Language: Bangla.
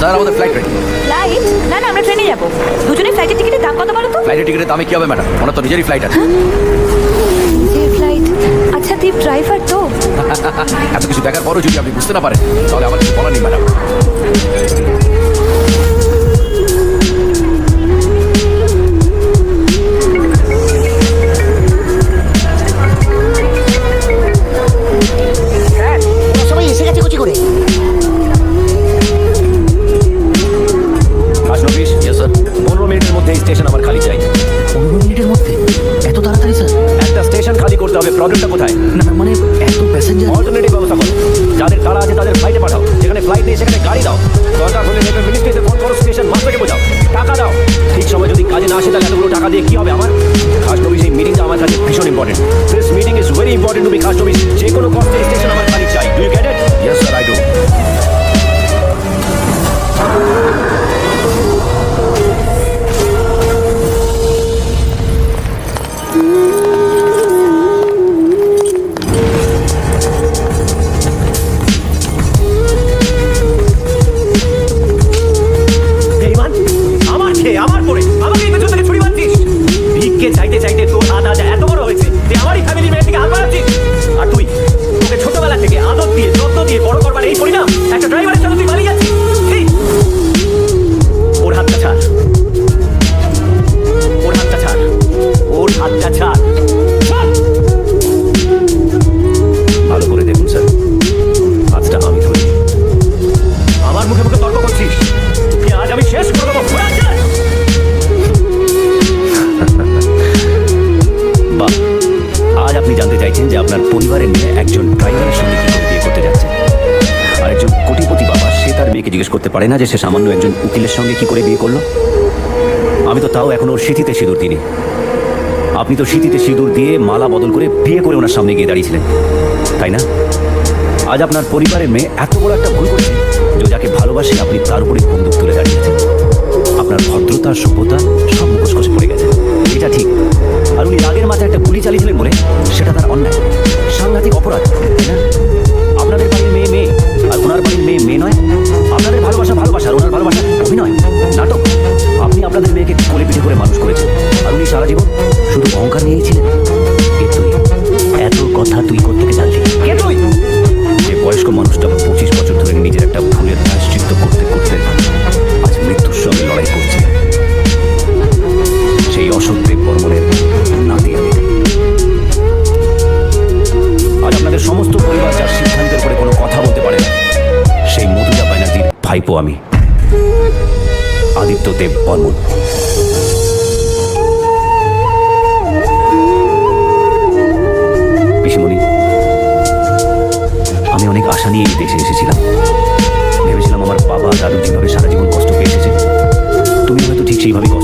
স্যার আমাদের ফ্লাইট রেডি। ফ্লাইট? না না, আমরা ট্রেনে যাবো। দুজনে ফ্লাইটের টিকিটের দাম কত বলো তো? ফ্লাইটের টিকিটের দামে কি হবে ম্যাডাম? ওনার তো নিজেরই ফ্লাইট আছে। নিজের ফ্লাইট? আচ্ছা, দীপ ড্রাইভার তো? এত কিছু দেখার পরও যদি আপনি বুঝতে না পারেন তাহলে আমার কিছু বলার নেই ম্যাডাম। সবাই এসে গেছে কচি করে। কাশনবিশ, ইয়েস স্যার। 15 মিনিটের মধ্যে এই স্টেশন আমার খালি চাই। 15 মিনিটের মধ্যে? এত তাড়াতাড়ি স্যার? একটা স্টেশন খালি করতে হবে, প্রবলেমটা কোথায়? না মানে এত প্যাসেঞ্জার। অল্টারনেটিভ ব্যবস্থা করো। যাদের তাড়া আছে তাদের ফ্লাইটে পাঠাও, যেখানে ফ্লাইট নেই সেখানে গাড়ি দাও। দরকার হলে নেবে মিনিস্ট্রিতে ফোন করো, স্টেশন মাস্টারকে বোঝাও, টাকা দাও। ঠিক সময় যদি কাজে না আসে তাহলে এতগুলো টাকা দিয়ে কি হবে আমার? কাশনবিশ, এই মিটিংটা আমার কাছে ভীষণ important. This meeting is very important to me কাশনবিশ। যে কোনো কস্টে স্টেশন আমার খালি চাই। Do you get it? Yes sir, I do. আমার পরে আমাকে পেছন থেকে ছুরি মারছিস। ভিক্ষে চাইতে চাইতে তোর হাত আজ এত বড় হয়েছে তুই আমারই ফ্যামিলি মেয়ের থেকে হাত বাড়াচ্ছিস। আর তুই, তোকে ছোটবেলা থেকে আদর দিয়ে যত্ন দিয়ে বড় করবার এই পরিণাম একটা ড্রাইভারের সাথে তুই পালিয়ে যাচ্ছিস। ওর হাতটা ছাড়, ওর হাতটা ছাড়, ওর হাতটা ছাড়। ভালো করে দেখুন স্যার, আজটা আমি ধরি। আমার মুখে মুখে তর্ক করছিস, তুই আজ আমি শেষ করে দেবো। বাহ, আজ আপনি জানতে চাইছেন যে আপনার পরিবারের মেয়ে একজন ড্রাইভারের সঙ্গে কি করে বিয়ে করতে যাচ্ছে। আর একজন কোটিপতি বাবা সে তার মেয়েকে জিজ্ঞেস করতে পারে না যে সে সামান্য একজন উকিলের সঙ্গে কি করে বিয়ে করলো। আমি তো তাও এখন ওর স্মৃতিতে সিঁদুর দিইনি। আপনি তো স্মৃতিতে সিঁদুর দিয়ে মালা বদল করে বিয়ে করে ওনার সামনে গিয়ে দাঁড়িয়েছিলেন, তাই না? আজ আপনার পরিবারের মেয়ে এত বড় একটা ভুল করেছে যে যাকে ভালোবাসে আপনি তার উপরে বন্দুক তুলে দাঁড়িয়েছেন। আপনার ভদ্রতা সভ্যতা সব মুখোশ খসে পড়ে গেছে, এটা ঠিক। আর উনি রাগের মাথায় একটা গুলি চালিয়েছিলেন বলে সেটা তার অন্যায়, সাংঘাতিক অপরাধ, তাই না? আপনাদের বাড়ির মেয়ে মেয়ে আর ওনার বাড়ির মেয়ে মেয়ে নয়। আপনাদের ভালোবাসা ভালোবাসা আর ওনার ভালোবাসা অভিনয়, নাটক। আপনি আপনাদের মেয়েকে কোলে পিঠে করে মানুষ করেছেন আর উনি সারা জীবন শুধু অহংকার নিয়েই ছিলেন। কে তুই? এত কথা তুই কোত্থেকে জানলি? কে তুই? যে বয়স্ক মানুষটা 25 বছর ধরে নিজের একটা ভুলের প্রায়শ্চিত্ত করতে করতে আজ মৃত্যুর সঙ্গে লড়াই করছে, সেই অসত্যের বর্মনের নাতি আমি। আজ আপনাদের সমস্ত পরিবার যার সিদ্ধান্তের উপরে কোনো কথা বলতে পারে না, সেই মধুজা ব্যানার্জির ভাইপো আমি, আদিত্য দেব বর্মন। পিসিমণি, আমি অনেক আশা নিয়ে এই দেশে এসেছিলাম। ভেবেছিলাম আমার বাবা দাদু যেভাবে সারা জীবন কষ্ট পেয়ে এসেছে তুমি হয়তো ঠিক সেইভাবেই কষ্ট